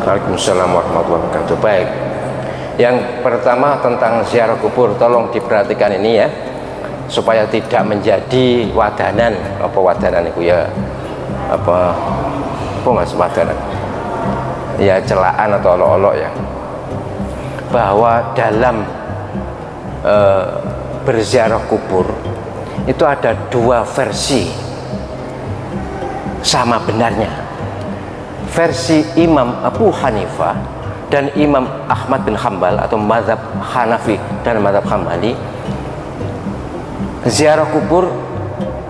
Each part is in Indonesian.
Waalaikumsalam warahmatullahi wabarakatuh. Baik. Yang pertama tentang ziarah kubur, tolong diperhatikan ini ya, supaya tidak menjadi wadanan. Apa wadanan itu ya? Apa mas wadanan? Ya celaan atau olok-olok ya. Bahwa dalam berziarah kubur itu ada dua versi sama benarnya. Versi Imam Abu Hanifah dan Imam Ahmad bin Hambal atau mazhab Hanafi dan mazhab Hambali, ziarah kubur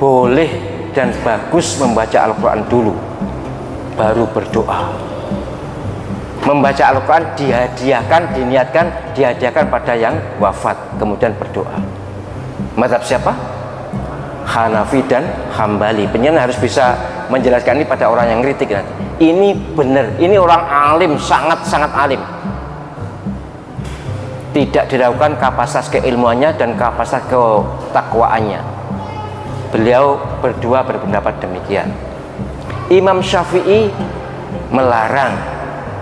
boleh dan bagus membaca Al-Quran dulu baru berdoa. Membaca Al-Quran dihadiahkan pada yang wafat, kemudian berdoa. Mazhab siapa? Hanafi dan Hambali. Penyen harus bisa menjelaskan ini pada orang yang kritik nanti. Ini benar, ini orang alim, sangat-sangat alim. Tidak diragukan kapasitas keilmuannya dan kapasitas ketakwaannya. Beliau berdua berpendapat demikian. Imam Syafi'i melarang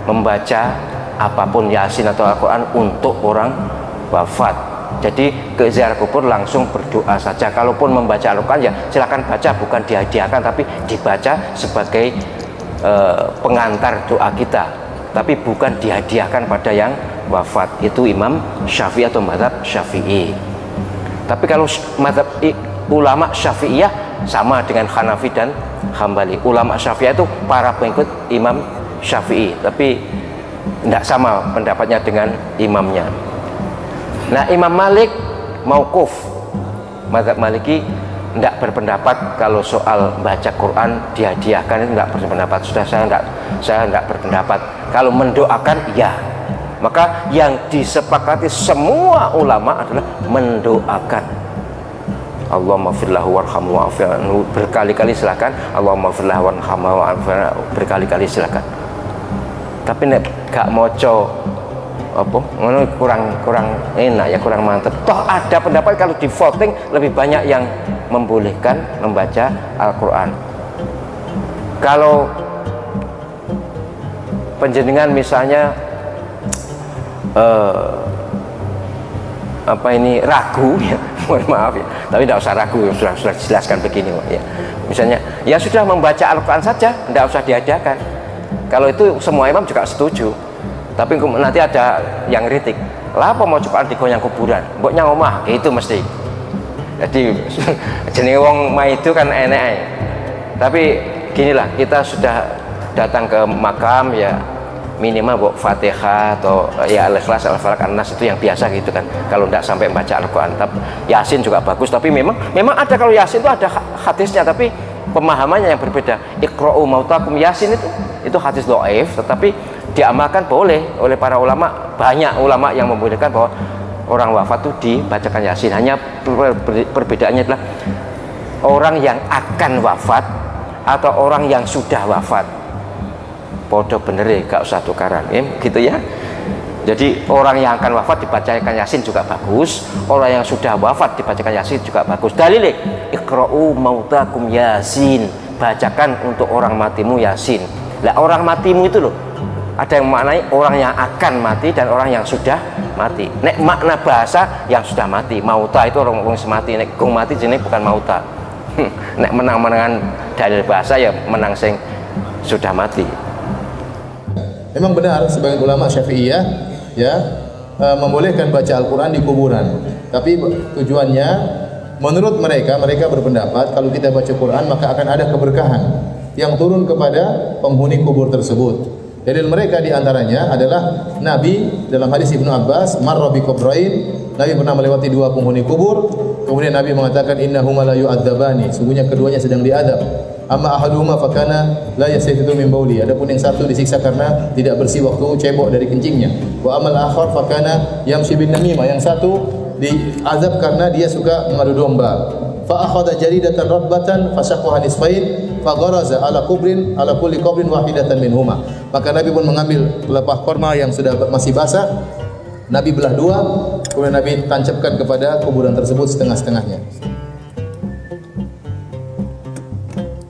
membaca apapun Yasin atau Al-Quran untuk orang wafat. Jadi ke ziarah kubur langsung berdoa saja. Kalaupun membaca Al-Quran ya silakan baca, bukan dihadiahkan tapi dibaca sebagai pengantar doa kita, tapi bukan dihadiahkan pada yang wafat. Itu Imam Syafi'i atau mazhab Syafi'i. Tapi kalau mazhab ulama Syafi'iyah sama dengan Hanafi dan Hambali. Ulama Syafi'iyah itu para pengikut Imam Syafi'i, tapi tidak sama pendapatnya dengan imamnya. Nah, Imam Malik mauquf, mazhab Maliki tidak berpendapat kalau soal baca Quran dihadiahkan, itu tidak berpendapat. Saya tidak berpendapat. Kalau mendoakan ya, maka yang disepakati semua ulama adalah mendoakan. Allahumma firlahu warhamhu wa'afi'anhu, berkali-kali silakan. Allahumma firlahu warhamhu wa'afi'anhu, berkali-kali silakan. Tapi nek gak moco apa ngono kurang enak ya, kurang mantep. Toh ada pendapat kalau di voting lebih banyak yang membolehkan membaca Al-Quran. Kalau penjenengan misalnya ragu ya, mohon maaf ya, tapi tidak usah ragu, sudah dijelaskan begini ya. Misalnya ya sudah membaca Al-Quran saja, tidak usah dihadiahkan. Kalau itu semua imam juga setuju. Tapi nanti ada yang kritik, lah apa mau Quran digoyang kuburan, mboknya ngomah gitu mesti. Jadi jenenge wong maido kan enek. Tapi ginilah, kita sudah datang ke makam ya, minimal mbok Fatihah atau ya Al-Ikhlas, Al-Falaq, An-Nas, itu yang biasa gitu kan. Kalau tidak sampai membaca Al-Quran, Yasin juga bagus. Tapi memang ada, kalau Yasin itu ada hadisnya, tapi pemahamannya yang berbeda. Iqra'u mautakum, Yasin itu hadis dhaif, tetapi diamalkan boleh oleh para ulama. Banyak ulama yang membolehkan bahwa orang wafat itu dibacakan Yasin. Hanya perbedaannya adalah orang yang akan wafat atau orang yang sudah wafat. Podo bener ya, gak usah tukaran gitu ya. Jadi orang yang akan wafat dibacakan Yasin juga bagus, orang yang sudah wafat dibacakan Yasin juga bagus. Dalilnya Iqra'u mautakum Yasin, bacakan untuk orang matimu Yasin. Lah orang matimu itu loh, ada yang maknai orang yang akan mati dan orang yang sudah mati. Nek makna bahasa yang sudah mati, mauta itu orang semati. Nek kung mati jenis bukan mauta. Nek menang-menangan dalil bahasa ya menang sing sudah mati. Memang benar sebagian ulama Syafi'iyah ya membolehkan baca Al-Quran di kuburan. Tapi tujuannya menurut mereka berpendapat kalau kita baca Quran maka akan ada keberkahan yang turun kepada penghuni kubur tersebut. Dalil mereka diantaranya adalah Nabi dalam hadis Ibnu Abbas, marra bi qabrain, Nabi pernah melewati dua penghuni kubur, kemudian Nabi mengatakan innahuma la yu'adzabani, sungguhnya keduanya sedang diadab. Amma ahaduhuma fakana la yastatidu min bauli, adapun yang satu disiksa karena tidak bersih waktu cebok dari kencingnya. Wa amal akhar fakana yamshi bin namimah, yang satu diazab karena dia suka mengadu domba. Fa akhadha jaridatan rabbatan fasyaqaha nisfain fagharaza ala kulli qabrin wahidatan minhuma. Maka Nabi pun mengambil pelepah korma yang sudah masih basah, Nabi belah dua, kemudian Nabi tancapkan kepada kuburan tersebut setengah-setengahnya.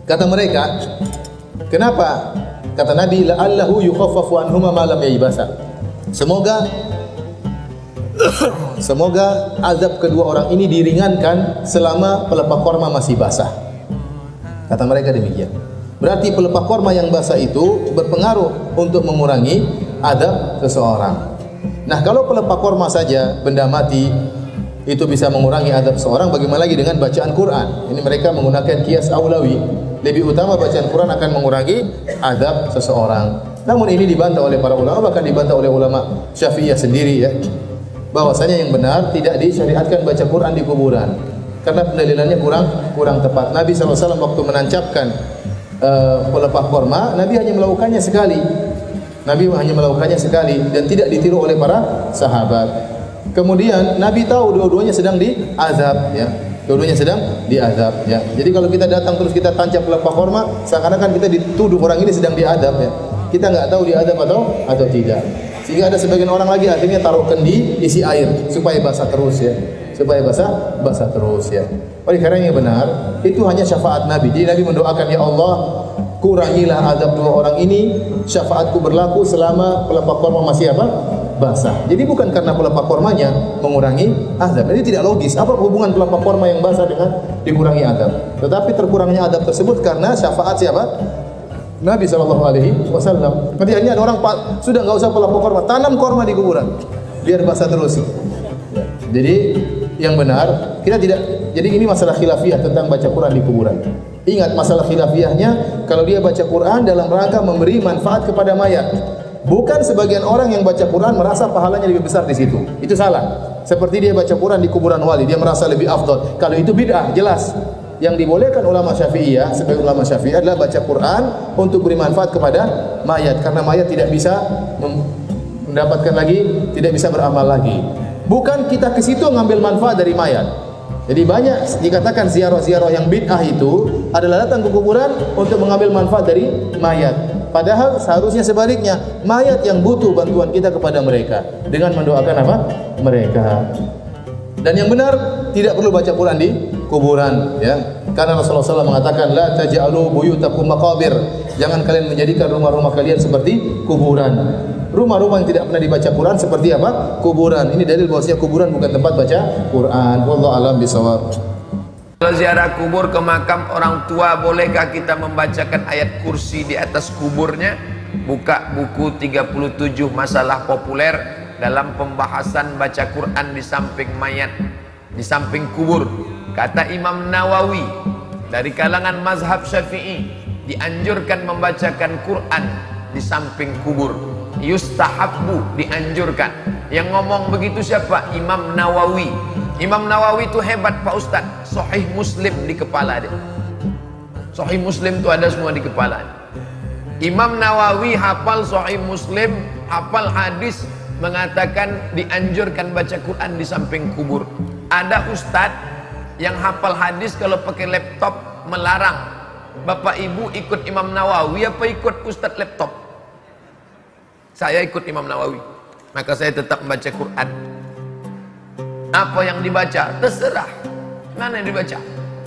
Kata mereka, kenapa Kata Nabi, la'allahu yukhaffafu anhuma ma lam yaybasa. Semoga azab kedua orang ini diringankan selama pelepah korma masih basah. Kata mereka demikian. Berarti pelepah korma yang basah itu berpengaruh untuk mengurangi azab seseorang. Nah, kalau pelepah korma saja, benda mati, itu bisa mengurangi azab seseorang, bagaimana lagi dengan bacaan Quran? Ini mereka menggunakan kias aulawi. Lebih utama bacaan Quran akan mengurangi azab seseorang. Namun ini dibantah oleh para ulama, bahkan dibantah oleh ulama Syafi'iyah sendiri ya. Bahwasanya yang benar tidak disyariatkan baca Quran di kuburan. Karena pendalilannya kurang tepat. Nabi SAW waktu menancapkan pelepah korma, Nabi hanya melakukannya sekali. Dan tidak ditiru oleh para sahabat. Kemudian Nabi tahu dua-duanya sedang diazab ya. Dua-duanya sedang diazab ya. Jadi kalau kita datang terus kita tancap pelepah korma, seakan-akan kita dituduh orang ini sedang diazab ya. Kita enggak tahu diazab atau tidak. Sehingga ada sebagian orang lagi akhirnya taruh kendi isi air supaya basah terus ya. Supaya basah terus ya. Oleh karena yang benar, itu hanya syafaat Nabi. Jadi Nabi mendoakan, ya Allah, kurangilah azab dua orang ini, syafaatku berlaku selama pelepah korma masih basah. Jadi bukan karena pelepah kormanya mengurangi azab. Ini tidak logis. Apa hubungan pelepah korma yang basah dengan dikurangi azab? Tetapi terkurangnya azab tersebut karena syafaat siapa? Nabi SAW. Nanti ini ada orang sudah enggak usah pelepah korma, tanam korma di kuburan biar basah terus. Jadi yang benar, kita tidak. Jadi ini masalah khilafiyah tentang baca Quran di kuburan. Ingat masalah khilafiyahnya, kalau dia baca Quran dalam rangka memberi manfaat kepada mayat. Bukan sebagian orang yang baca Quran merasa pahalanya lebih besar di situ. Itu salah. Seperti dia baca Quran di kuburan wali, dia merasa lebih afdal. Kalau itu bid'ah, jelas. Yang dibolehkan ulama Syafi'iyah, sebagai ulama Syafi'iyah adalah baca Quran untuk beri manfaat kepada mayat, karena mayat tidak bisa mendapatkan lagi, tidak bisa beramal lagi. Bukan kita ke situ ngambil manfaat dari mayat. Jadi banyak dikatakan ziarah-ziarah yang bid'ah itu adalah datang ke kuburan untuk mengambil manfaat dari mayat. Padahal seharusnya sebaliknya, mayat yang butuh bantuan kita kepada mereka dengan mendoakan apa? Mereka. Dan yang benar tidak perlu baca Quran di kuburan ya. Karena Rasulullah SAW mengatakan la taj'alu buyutakum maqabir. Jangan kalian menjadikan rumah-rumah kalian seperti kuburan. Rumah-rumah yang tidak pernah dibaca Quran seperti apa? Kuburan. Ini dalil bahwasanya kuburan bukan tempat baca Quran. Wallahu a'lam bishawab. Kalau ziarah kubur ke makam orang tua, bolehkah kita membacakan ayat kursi di atas kuburnya? Buka buku 37 masalah populer dalam pembahasan baca Quran di samping mayat, di samping kubur. Kata Imam Nawawi, dari kalangan mazhab Syafi'i, dianjurkan membacakan Quran di samping kubur. Yustahabbu, dianjurkan. Yang ngomong begitu siapa? Imam Nawawi. Imam Nawawi itu hebat Pak Ustaz. Sahih Muslim di kepala dia. Sahih Muslim itu ada semua di kepala. Imam Nawawi hafal Sahih Muslim, hafal hadis, mengatakan dianjurkan baca Quran di samping kubur. Ada ustaz yang hafal hadis kalau pakai laptop melarang. Bapak Ibu ikut Imam Nawawi apa ikut ustaz laptop? Saya ikut Imam Nawawi. Maka saya tetap membaca Quran. Apa yang dibaca? Terserah. Mana yang dibaca?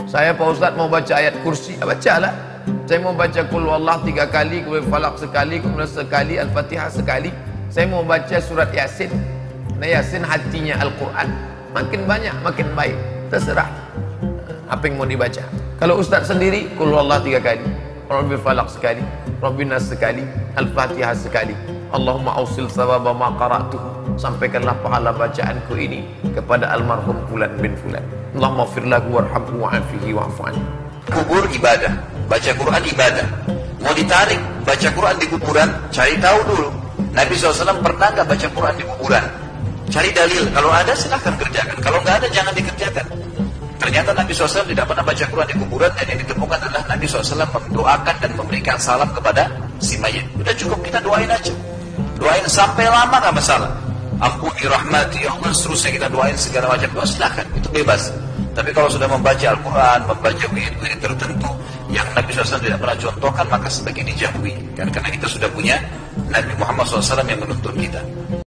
Saya Pak Ustaz mau baca ayat kursi, bacalah. Saya mau baca Qul Huwallah 3 kali, kemudian Falaq sekali, kemudian sekali, Al-Fatihah sekali. Saya mau baca surat Yasin. Nah, Yasin hatinya Al-Quran. Makin banyak, makin baik. Terserah apa yang mau dibaca. Kalau Ustaz sendiri, Qul Huwallah 3 kali, Rabbil Falaq sekali, Rabbin Nas sekali, Al-Fatihah sekali. Allahumma ausil sawaba ma qara'tu. Sampaikanlah pahala bacaanku ini kepada almarhum fulan bin fulan. Allahumma ighfir lahu warhamhu wa'afihi wa'fu anhu. Kubur ibadah, baca Quran ibadah. Mau ditarik baca Quran di kuburan, cari tahu dulu. Nabi SAW pernah nggak baca Quran di kuburan? Cari dalil. Kalau ada silahkan kerjakan. Kalau nggak ada jangan dikerjakan. Ternyata Nabi SAW tidak pernah baca Quran di kuburan, dan yang ditemukan adalah Nabi SAW mendoakan dan memberikan salam kepada si mayit. Udah cukup kita doain aja. Doain sampai lama nggak masalah. Ampuni, rahmati, ya Allah, seterusnya kita doain segala macam doa, silahkan, itu bebas. Tapi kalau sudah membaca Al-Quran, membaca wirid-wirid tertentu yang Nabi SAW tidak pernah contohkan, maka sebaiknya dijauhi. Karena kita sudah punya Nabi Muhammad SAW yang menuntun kita.